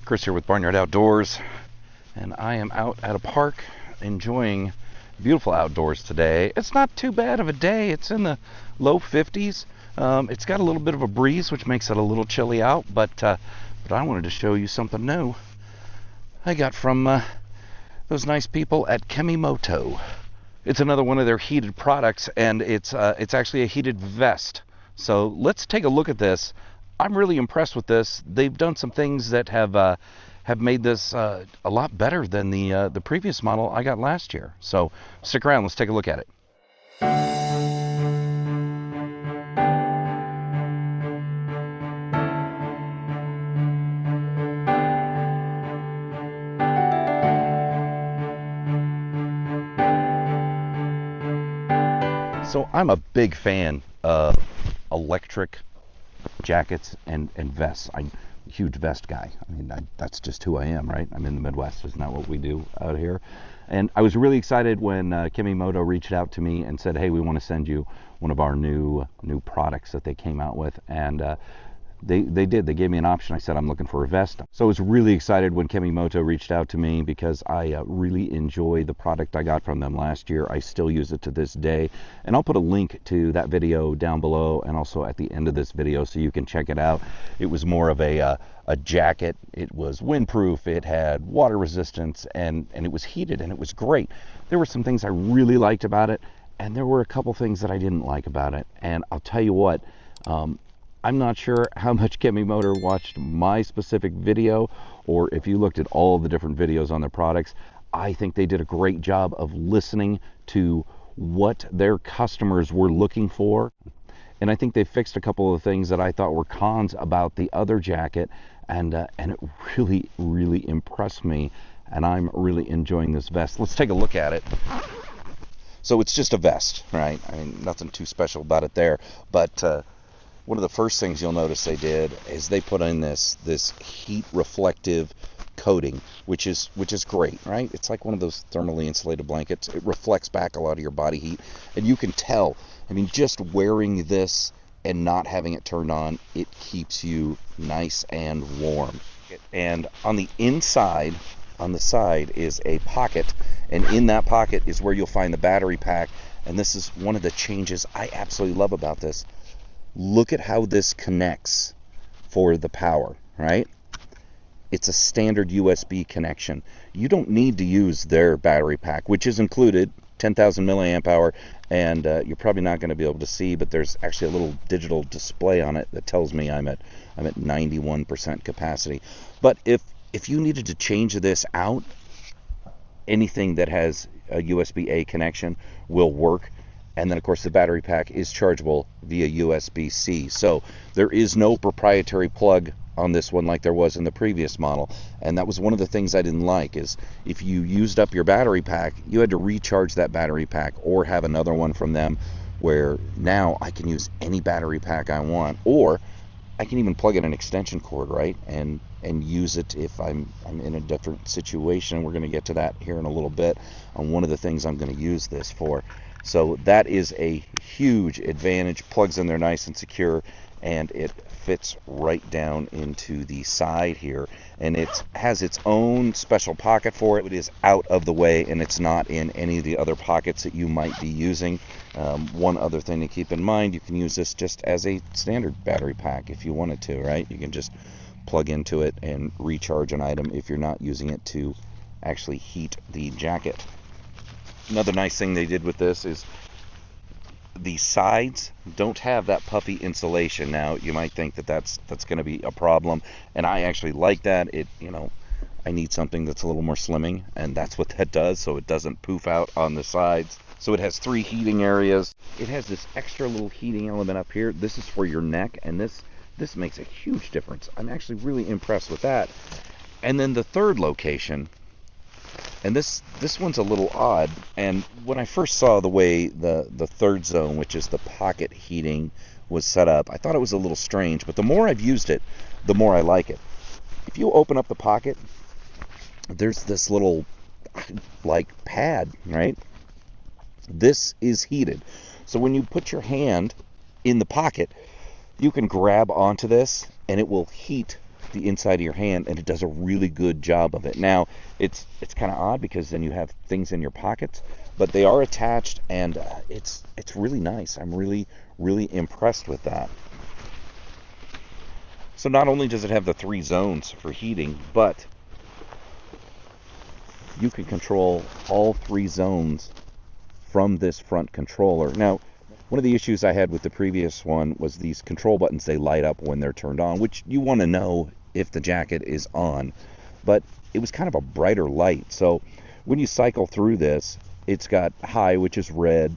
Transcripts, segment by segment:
Chris here with Barnyard Outdoors, and I am out at a park enjoying beautiful outdoors today. It's not too bad of a day. It's in the low 50s. It's got a little bit of a breeze, which makes it a little chilly out, but I wanted to show you something new I got from those nice people at KemiMoto. It's another one of their heated products, and it's actually a heated vest. So let's take a look at this. I'm really impressed with this. They've done some things that have made this a lot better than the previous model I got last year. So stick around. Let's take a look at it. So I'm a big fan of electric jackets and vests. I'm a huge vest guy. I mean, that's just who I am, right? I'm in the Midwest. Isn't that what we do out here? And I was really excited when KemiMoto reached out to me and said, hey, we want to send you one of our new products that they came out with. And they did. They gave me an option. I said, I'm looking for a vest. So I was really excited when KemiMoto reached out to me because I really enjoy the product I got from them last year. I still use it to this day. And I'll put a link to that video down below and also at the end of this video so you can check it out. It was more of a jacket. It was windproof. It had water resistance and it was heated and it was great. There were some things I really liked about it, and there were a couple things that I didn't like about it. And I'll tell you what, I'm not sure how much KemiMoto watched my specific video or if you looked at all the different videos on their products. I think they did a great job of listening to what their customers were looking for. And I think they fixed a couple of things that I thought were cons about the other jacket. And it really, really impressed me. And I'm really enjoying this vest. Let's take a look at it. So it's just a vest, right? I mean, nothing too special about it there. But one of the first things you'll notice they did is they put in this heat reflective coating, which is great, right? It's like one of those thermally insulated blankets. It reflects back a lot of your body heat, and you can tell. I mean, just wearing this and not having it turned on, it keeps you nice and warm. And on the inside, on the side, is a pocket, and in that pocket is where you'll find the battery pack. And this is one of the changes I absolutely love about this. Look at how this connects for the power, right? It's a standard USB connection. You don't need to use their battery pack, which is included, 10,000 milliamp hour, and you're probably not going to be able to see, but there's actually a little digital display on it that tells me I'm at 91% capacity. But if you needed to change this out, anything that has a USB-A connection will work. And then, of course, the battery pack is chargeable via USB-C. So there is no proprietary plug on this one like there was in the previous model. And that was one of the things I didn't like, is if you used up your battery pack, you had to recharge that battery pack or have another one from them, where now I can use any battery pack I want, or I can even plug in an extension cord, right, and use it if I'm in a different situation. We're going to get to that here in a little bit on one of the things I'm going to use this for. So that is a huge advantage. Plugs in there nice and secure, and it fits right down into the side here. And it has its own special pocket for it. It is out of the way, and it's not in any of the other pockets that you might be using. One other thing to keep in mind, you can use this just as a standard battery pack if you wanted to, right? You can just plug into it and recharge an item if you're not using it to actually heat the jacket. Another nice thing they did with this is the sides don't have that puffy insulation. Now, you might think that that's going to be a problem, and I actually like that. I need something that's a little more slimming, and that's what that does, so it doesn't poof out on the sides. So it has 3 heating areas. It has this extra little heating element up here. This is for your neck, and this makes a huge difference. I'm actually really impressed with that. And then the third location, and this one's a little odd, and when I first saw the way the third zone, which is the pocket heating, was set up, I thought it was a little strange, but the more I've used it, the more I like it. If you open up the pocket, there's this little like pad, right? This is heated. So when you put your hand in the pocket, you can grab onto this and it will heat the inside of your hand, and it does a really good job of it. Now, it's kind of odd because then you have things in your pockets, but they are attached, and it's really nice. I'm really impressed with that. So not only does it have the 3 zones for heating, but you can control all 3 zones from this front controller. Now, one of the issues I had with the previous one was these control buttons, they light up when they're turned on, which you want to know if the jacket is on. But it was kind of a brighter light. So when you cycle through this, it's got high, which is red,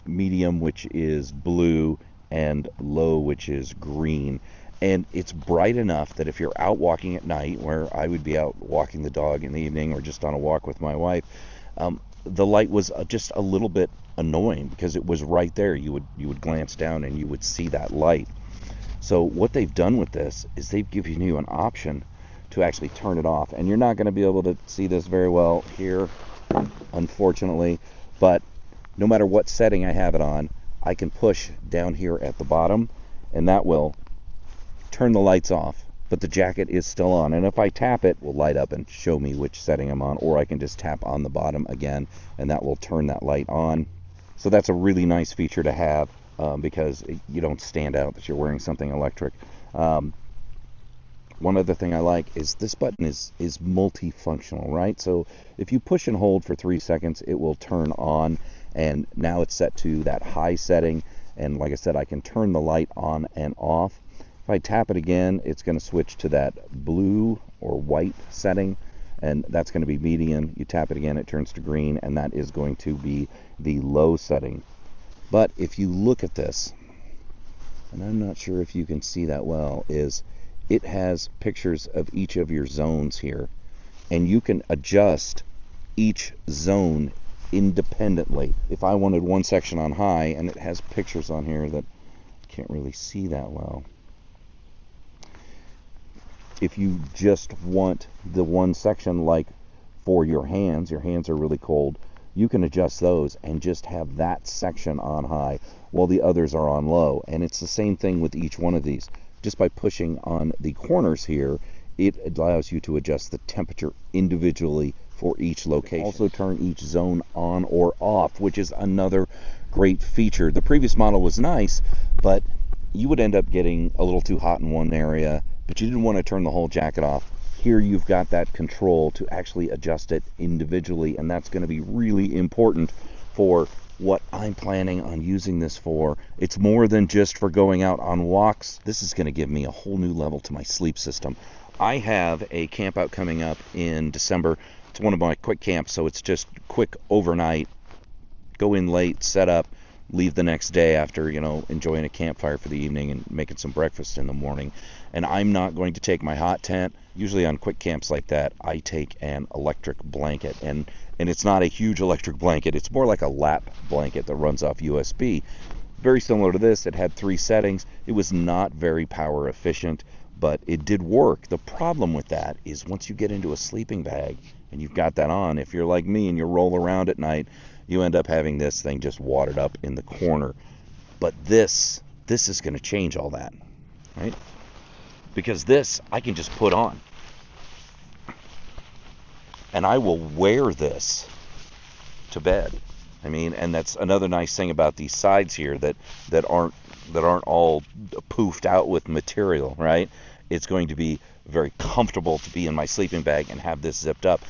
medium, which is blue, and low, which is green. And it's bright enough that if you're out walking at night, where I would be out walking the dog in the evening or just on a walk with my wife, the light was just a little bit annoying because it was right there. You would glance down and you would see that light. So what they've done with this is they've given you an option to actually turn it off. And you're not going to be able to see this very well here, unfortunately, but no matter what setting I have it on, I can push down here at the bottom and that will turn the lights off, but the jacket is still on. And if I tap it, it will light up and show me which setting I'm on, or I can just tap on the bottom again and that will turn that light on. So that's a really nice feature to have because you don't stand out that you're wearing something electric. One other thing I like is this button is multifunctional, right? So if you push and hold for 3 seconds, it will turn on, and now it's set to that high setting. And like I said, I can turn the light on and off. If I tap it again, it's going to switch to that blue or white setting, and that's going to be medium. You tap it again, it turns to green, and that is going to be the low setting. But if you look at this, and I'm not sure if you can see that well, is it has pictures of each of your zones here, and you can adjust each zone independently. If I wanted one section on high, and it has pictures on here that I can't really see that well. If you just want the one section, like for your hands are really cold, you can adjust those and just have that section on high while the others are on low. And it's the same thing with each one of these. Just by pushing on the corners here, it allows you to adjust the temperature individually for each location. Also turn each zone on or off, which is another great feature. The previous model was nice, but you would end up getting a little too hot in one area, but you didn't want to turn the whole jacket off. Here you've got that control to actually adjust it individually, and that's going to be really important for what I'm planning on using this for. It's more than just for going out on walks. This is going to give me a whole new level to my sleep system. I have a camp out coming up in December. It's one of my quick camps, so it's just quick overnight. Go in late, set up, leave the next day after, enjoying a campfire for the evening and making some breakfast in the morning. And I'm not going to take my hot tent. Usually on quick camps like that, I take an electric blanket. And it's not a huge electric blanket. It's more like a lap blanket that runs off USB. Very similar to this. It had 3 settings. It was not very power efficient, but it did work. The problem with that is once you get into a sleeping bag and you've got that on, if you're like me and you roll around at night, you end up having this thing just wadded up in the corner. But this is going to change all that, right? Because this I can just put on, and I will wear this to bed. And that's another nice thing about these sides here that aren't all poofed out with material, right? It's going to be very comfortable to be in my sleeping bag and have this zipped up,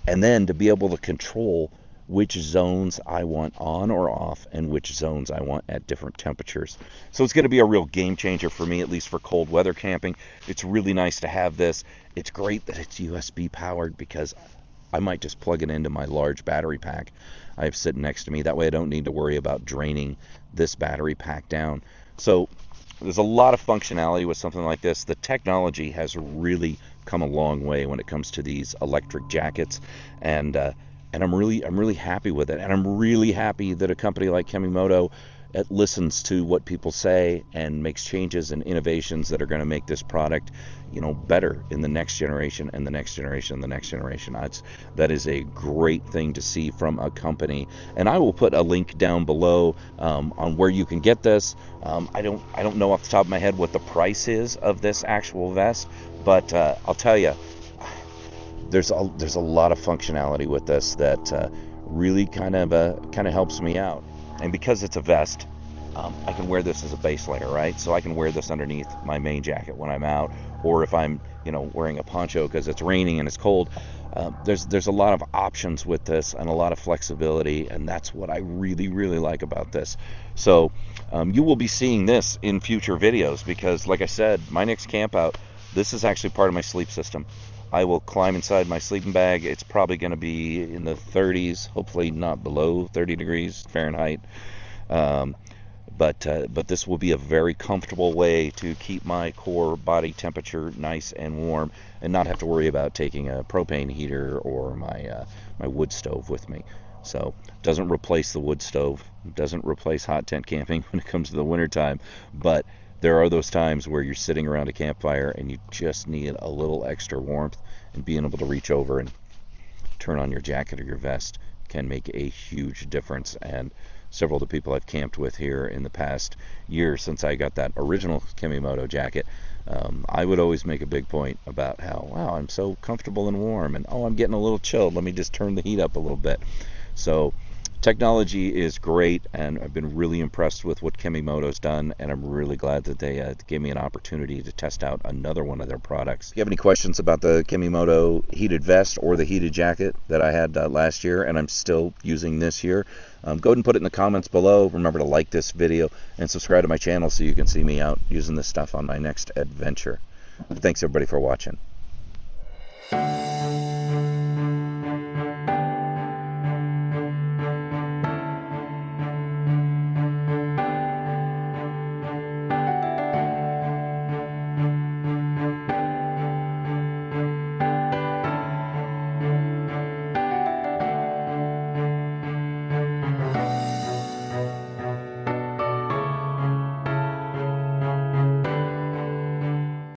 and then to be able to control which zones I want on or off and which zones I want at different temperatures. So it's going to be a real game changer for me, at least for cold weather camping. It's really nice to have this. It's great that it's USB powered because I might just plug it into my large battery pack I have sitting next to me. That way I don't need to worry about draining this battery pack down. So there's a lot of functionality with something like this. The technology has really come a long way when it comes to these electric jackets, and I'm really happy with it. And I'm really happy that a company like KemiMoto it listens to what people say and makes changes and innovations that are going to make this product, better in the next generation and the next generation and the next generation. That is a great thing to see from a company. And I will put a link down below on where you can get this. I don't know off the top of my head what the price is of this actual vest, but I'll tell you, there's a lot of functionality with this that really kind of helps me out. And because it's a vest, I can wear this as a base layer, right? So I can wear this underneath my main jacket when I'm out, or if I'm, wearing a poncho because it's raining and it's cold. There's a lot of options with this and a lot of flexibility, and that's what I really, really like about this. So you will be seeing this in future videos because, like I said, my next camp out, this is actually part of my sleep system. I will climb inside my sleeping bag. It's probably going to be in the 30s, hopefully not below 30 degrees Fahrenheit. But this will be a very comfortable way to keep my core body temperature nice and warm and not have to worry about taking a propane heater or my wood stove with me. So it doesn't replace the wood stove, it doesn't replace hot tent camping when it comes to the wintertime, but there are those times where you're sitting around a campfire and you just need a little extra warmth, and being able to reach over and turn on your jacket or your vest can make a huge difference. And several of the people I've camped with here in the past year since I got that original KemiMoto jacket, I would always make a big point about how, wow, I'm so comfortable and warm, and I'm getting a little chilled, let me just turn the heat up a little bit. So technology is great, and I've been really impressed with what KemiMoto's done, and I'm really glad that they gave me an opportunity to test out another one of their products. If you have any questions about the KemiMoto heated vest or the heated jacket that I had last year and I'm still using this year, go ahead and put it in the comments below. Remember to like this video and subscribe to my channel so you can see me out using this stuff on my next adventure. Thanks everybody for watching.